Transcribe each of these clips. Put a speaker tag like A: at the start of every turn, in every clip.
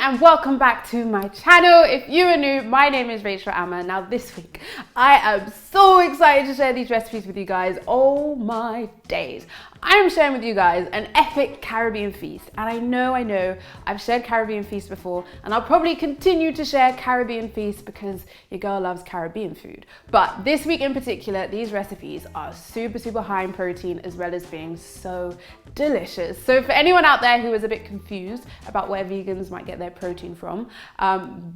A: and welcome back to my channel. If you are new, my name is Rachel Amma. Now this week, I am so excited to share these recipes with you guys. Oh my days. I am sharing with you guys an epic Caribbean feast. And I know, I've shared Caribbean feast before, and I'll probably continue to share Caribbean feast because your girl loves Caribbean food. But this week in particular, these recipes are super high in protein as well as being so delicious. So for anyone out there who is a bit confused about where vegans might get their protein from,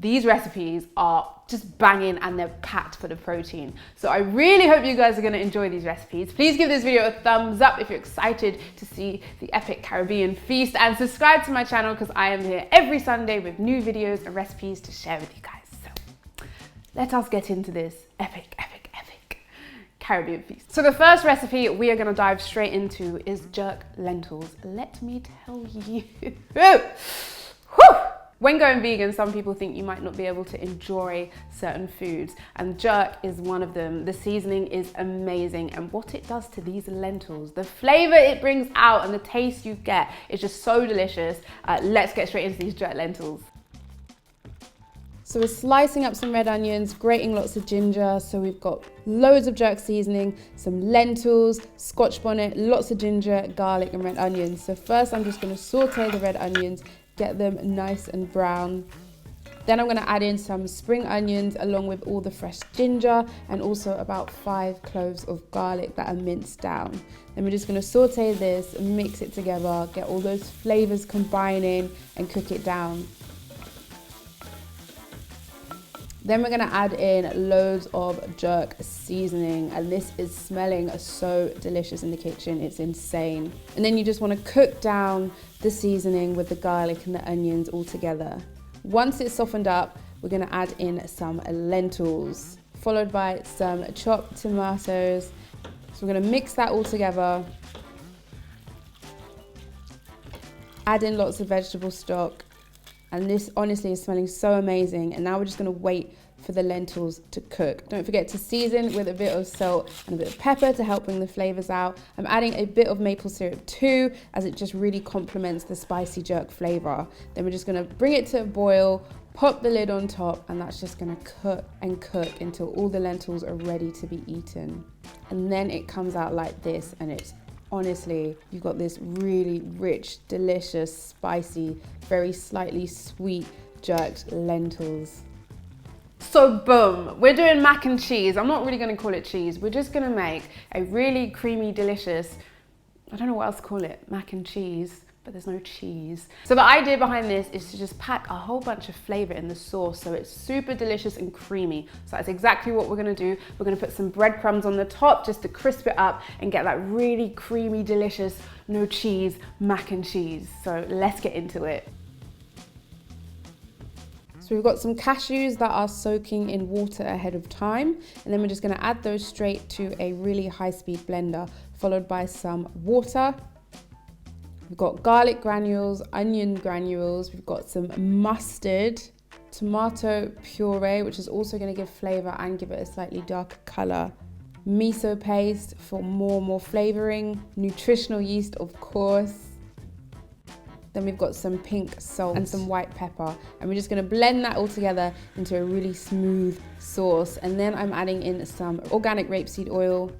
A: these recipes are just banging and they're packed full of protein. So I really hope you guys are gonna enjoy these recipes. Please give this video a thumbs up if you're excited to see the epic Caribbean feast, and subscribe to my channel because I am here every Sunday with new videos and recipes to share with you guys. So let us get into this epic Caribbean feast. So the first recipe we are gonna dive straight into is jerk lentils. Let me tell you. Whew. When going vegan, some people think you might not be able to enjoy certain foods, and jerk is one of them. The seasoning is amazing, and what it does to these lentils, the flavor it brings out and the taste you get is just so delicious. Let's get straight into these jerk lentils. So we're slicing up some red onions, grating lots of ginger. So we've got loads of jerk seasoning, some lentils, scotch bonnet, lots of ginger, garlic and red onions. So first I'm just gonna saute the red onions, get them nice and brown. Then I'm gonna add in some spring onions along with all the fresh ginger and also about 5 cloves of garlic that are minced down. Then we're just gonna saute this, mix it together, get all those flavors combining and cook it down. Then we're gonna add in loads of jerk seasoning, and this is smelling so delicious in the kitchen, it's insane. And then you just wanna cook down the seasoning with the garlic and the onions all together. Once it's softened up, we're gonna add in some lentils, followed by some chopped tomatoes. So we're gonna mix that all together. Add in lots of vegetable stock. And this honestly is smelling so amazing. And now we're just gonna wait for the lentils to cook. Don't forget to season with a bit of salt and a bit of pepper to help bring the flavors out. I'm adding a bit of maple syrup too, as it just really complements the spicy jerk flavor. Then we're just gonna bring it to a boil, pop the lid on top, and that's just gonna cook and cook until all the lentils are ready to be eaten. And then it comes out like this, and it's honestly, you've got this really rich, delicious, spicy, very slightly sweet jerked lentils. So boom, we're doing mac and cheese. I'm not really gonna call it cheese. We're just gonna make a really creamy, delicious, I don't know what else to call it, mac and cheese, but there's no cheese. So the idea behind this is to just pack a whole bunch of flavor in the sauce so it's super delicious and creamy. So that's exactly what we're gonna do. We're gonna put some breadcrumbs on the top just to crisp it up and get that really creamy, delicious, no cheese mac and cheese. So let's get into it. So we've got some cashews that are soaking in water ahead of time, and then we're just gonna add those straight to a really high-speed blender, followed by some water. We've got garlic granules, onion granules, we've got some mustard, tomato puree, which is also going to give flavor and give it a slightly darker color, miso paste for more flavoring, nutritional yeast, of course. Then we've got some pink salt and some white pepper, and we're just going to blend that all together into a really smooth sauce. And then I'm adding in some organic rapeseed oil,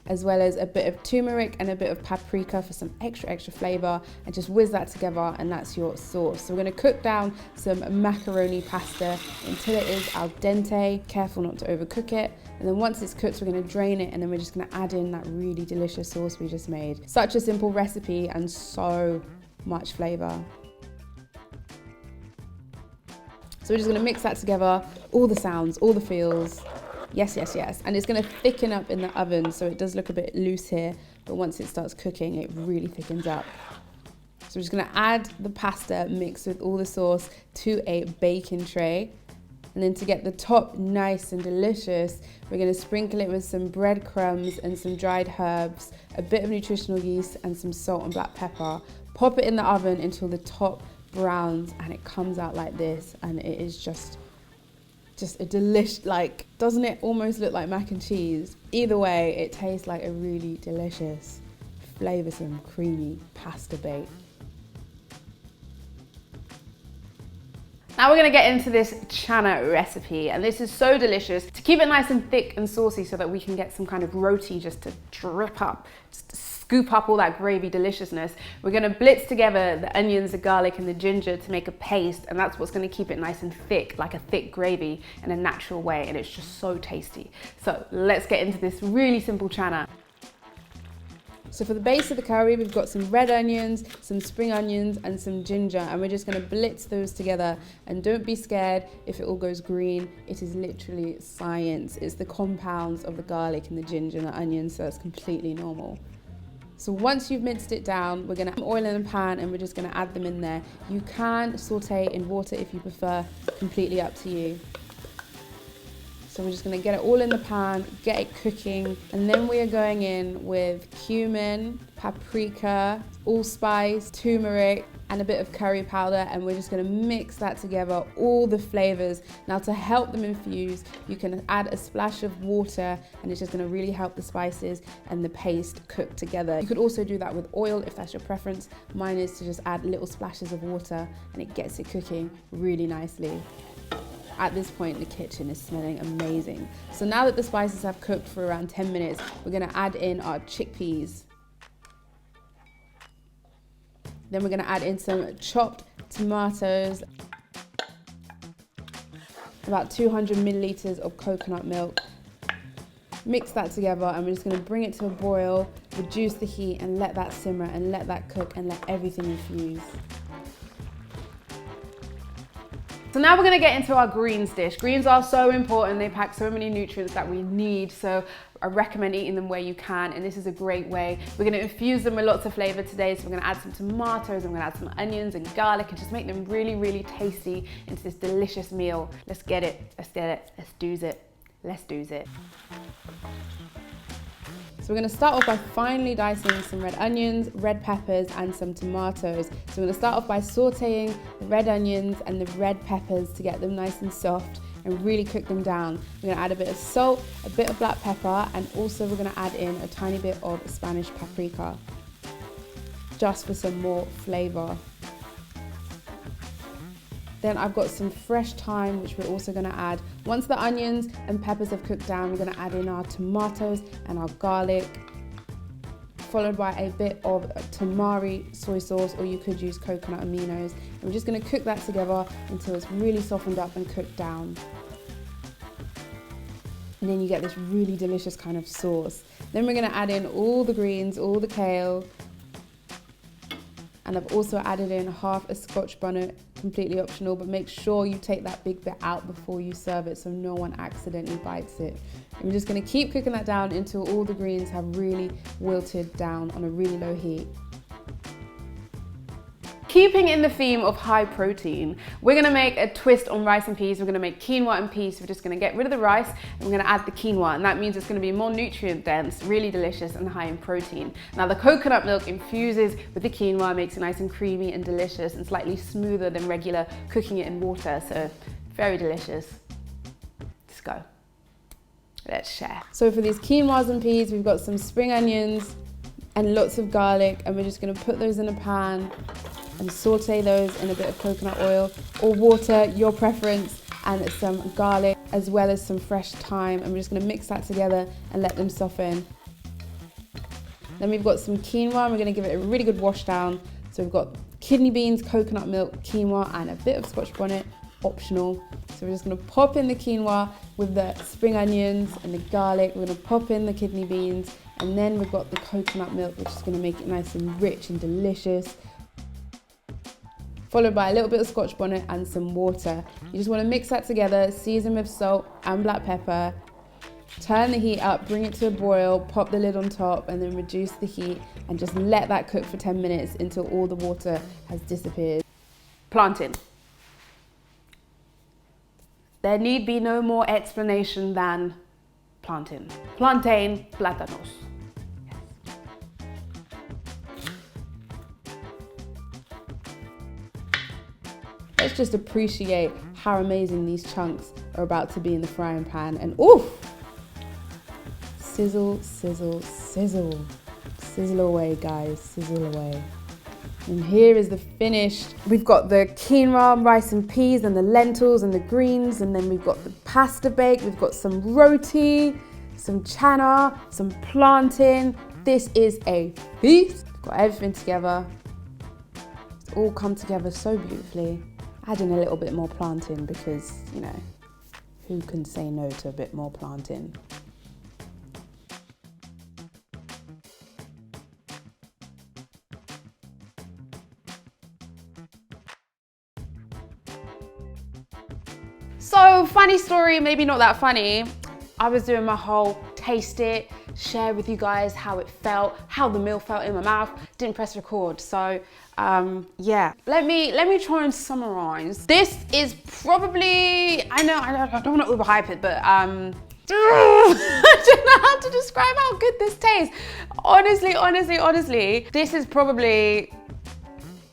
A: as well as a bit of turmeric and a bit of paprika for some extra flavor, and just whiz that together, and that's your sauce. So we're gonna cook down some macaroni pasta until it is al dente. Careful not to overcook it. And then once it's cooked, we're gonna drain it, and then we're just gonna add in that really delicious sauce we just made. Such a simple recipe and so much flavor. So we're just gonna mix that together, all the sounds, all the feels. Yes. And it's gonna thicken up in the oven, so it does look a bit loose here, but once it starts cooking, it really thickens up. So we're just gonna add the pasta mixed with all the sauce to a baking tray. And then to get the top nice and delicious, we're gonna sprinkle it with some breadcrumbs and some dried herbs, a bit of nutritional yeast and some salt and black pepper. Pop it in the oven until the top browns, and it comes out like this, and it is just a delish, like, doesn't it almost look like mac and cheese? Either way, it tastes like a really delicious, flavoursome, creamy pasta bake. Now we're gonna get into this chana recipe, and this is so delicious. To keep it nice and thick and saucy so that we can get some kind of roti just to drip up, just to scoop up all that gravy deliciousness, we're gonna blitz together the onions, the garlic, and the ginger to make a paste, and that's what's gonna keep it nice and thick, like a thick gravy in a natural way, and it's just so tasty. So let's get into this really simple chana. So for the base of the curry, we've got some red onions, some spring onions, and some ginger, and we're just gonna blitz those together. And don't be scared if it all goes green. It is literally science. It's the compounds of the garlic and the ginger and the onions, so it's completely normal. So once you've minced it down, we're gonna add oil in a pan and we're just gonna add them in there. You can saute in water if you prefer, completely up to you. So we're just gonna get it all in the pan, get it cooking, and then we are going in with cumin, paprika, allspice, turmeric, and a bit of curry powder, and we're just gonna mix that together, all the flavors. Now to help them infuse, you can add a splash of water, and it's just gonna really help the spices and the paste cook together. You could also do that with oil if that's your preference. Mine is to just add little splashes of water, and it gets it cooking really nicely. At this point, the kitchen is smelling amazing. So now that the spices have cooked for around 10 minutes, we're gonna add in our chickpeas. Then we're gonna add in some chopped tomatoes, about 200 milliliters of coconut milk. Mix that together, and we're just gonna bring it to a boil, reduce the heat, and let that simmer and let that cook and let everything infuse. So now we're gonna get into our greens dish. Greens are so important. They pack so many nutrients that we need. So I recommend eating them where you can, and this is a great way. We're gonna infuse them with lots of flavor today. So we're gonna add some tomatoes, and we're gonna add some onions and garlic, and just make them really, really tasty into this delicious meal. Let's get it, let's get it, let's do it, let's do it. So we're gonna start off by finely dicing some red onions, red peppers, and some tomatoes. So we're gonna start off by sauteing the red onions and the red peppers to get them nice and soft and really cook them down. We're gonna add a bit of salt, a bit of black pepper, and also we're gonna add in a tiny bit of Spanish paprika, just for some more flavor. Then I've got some fresh thyme, which we're also gonna add. Once the onions and peppers have cooked down, we're gonna add in our tomatoes and our garlic, followed by a bit of tamari soy sauce, or you could use coconut aminos. And we're just gonna cook that together until it's really softened up and cooked down. And then you get this really delicious kind of sauce. Then we're gonna add in all the greens, all the kale, and I've also added in half a Scotch bonnet, completely optional, but make sure you take that big bit out before you serve it so no one accidentally bites it. I'm just gonna keep cooking that down until all the greens have really wilted down on a really low heat. Keeping in the theme of high protein, we're gonna make a twist on rice and peas. We're gonna make quinoa and peas. We're just gonna get rid of the rice and we're gonna add the quinoa, and that means it's gonna be more nutrient dense, really delicious, and high in protein. Now the coconut milk infuses with the quinoa, makes it nice and creamy and delicious and slightly smoother than regular cooking it in water, so very delicious. Let's go. Let's share. So for these quinoas and peas, we've got some spring onions and lots of garlic, and we're just gonna put those in a pan and saute those in a bit of coconut oil or water, your preference, and some garlic as well as some fresh thyme, and we're just gonna mix that together and let them soften. Then we've got some quinoa, and we're gonna give it a really good wash down. So we've got kidney beans, coconut milk, quinoa, and a bit of Scotch bonnet, optional. So we're just gonna pop in the quinoa with the spring onions and the garlic. We're gonna pop in the kidney beans, and then we've got the coconut milk, which is gonna make it nice and rich and delicious, followed by a little bit of Scotch bonnet and some water. You just wanna mix that together, season with salt and black pepper, turn the heat up, bring it to a boil, pop the lid on top, and then reduce the heat and just let that cook for 10 minutes until all the water has disappeared. Plantain. There need be no more explanation than plantain. Plantain, plátanos. Let's just appreciate how amazing these chunks are about to be in the frying pan, and oof! Sizzle, sizzle, sizzle. Sizzle away, guys, sizzle away. And here is the finished. We've got the quinoa, rice and peas, and the lentils and the greens, and then we've got the pasta bake, we've got some roti, some chana, some plantain. This is a feast. We've got everything together. It's all come together so beautifully. Adding a little bit more plantain because, you know, who can say no to a bit more plantain? So, funny story, maybe not that funny. I was doing my whole taste it, share with you guys how it felt, how the meal felt in my mouth. Didn't press record, so yeah. Let me try and summarize. This is probably, I don't want to overhype it, but I don't know how to describe how good this tastes. Honestly, this is probably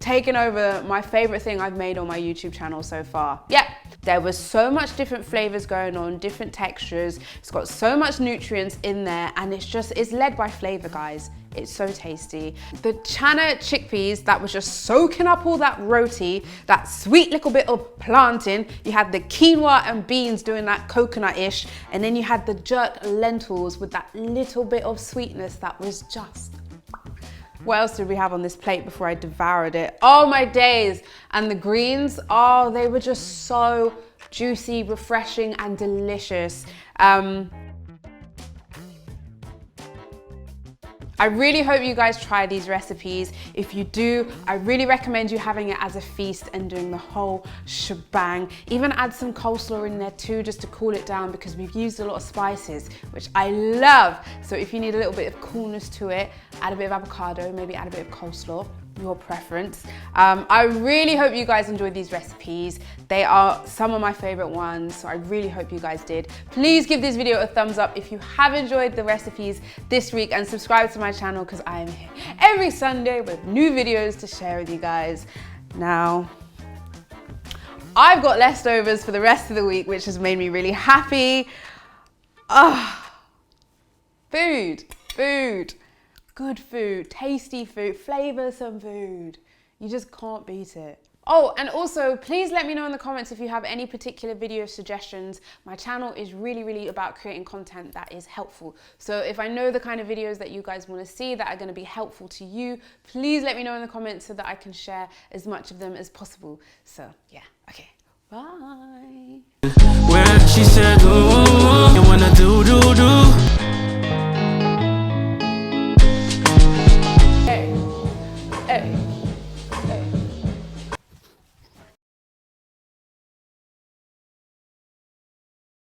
A: taken over my favorite thing I've made on my YouTube channel so far. Yeah. There was so much different flavors going on, different textures. It's got so much nutrients in there, and it's led by flavor, guys. It's so tasty. The chana chickpeas that was just soaking up all that roti, that sweet little bit of plantain. You had the quinoa and beans doing that coconut-ish, and then you had the jerk lentils with that little bit of sweetness that was just... What else did we have on this plate before I devoured it? Oh my days. And the greens, oh, they were just so juicy, refreshing, and delicious. I really hope you guys try these recipes. If you do, I really recommend you having it as a feast and doing the whole shebang. Even add some coleslaw in there too, just to cool it down, because we've used a lot of spices, which I love. So if you need a little bit of coolness to it, add a bit of avocado, maybe add a bit of coleslaw, your preference. I really hope you guys enjoyed these recipes. They are some of my favorite ones, so I really hope you guys did. Please give this video a thumbs up if you have enjoyed the recipes this week, and subscribe to my channel because I am here every Sunday with new videos to share with you guys. Now, I've got leftovers for the rest of the week, which has made me really happy. Food. Good food, tasty food, flavoursome food. You just can't beat it. Oh, and also, please let me know in the comments if you have any particular video suggestions. My channel is really about creating content that is helpful. So if I know the kind of videos that you guys want to see that are going to be helpful to you, please let me know in the comments so that I can share as much of them as possible. So yeah, okay, bye. Where she said, ooh, you wanna do. Hey.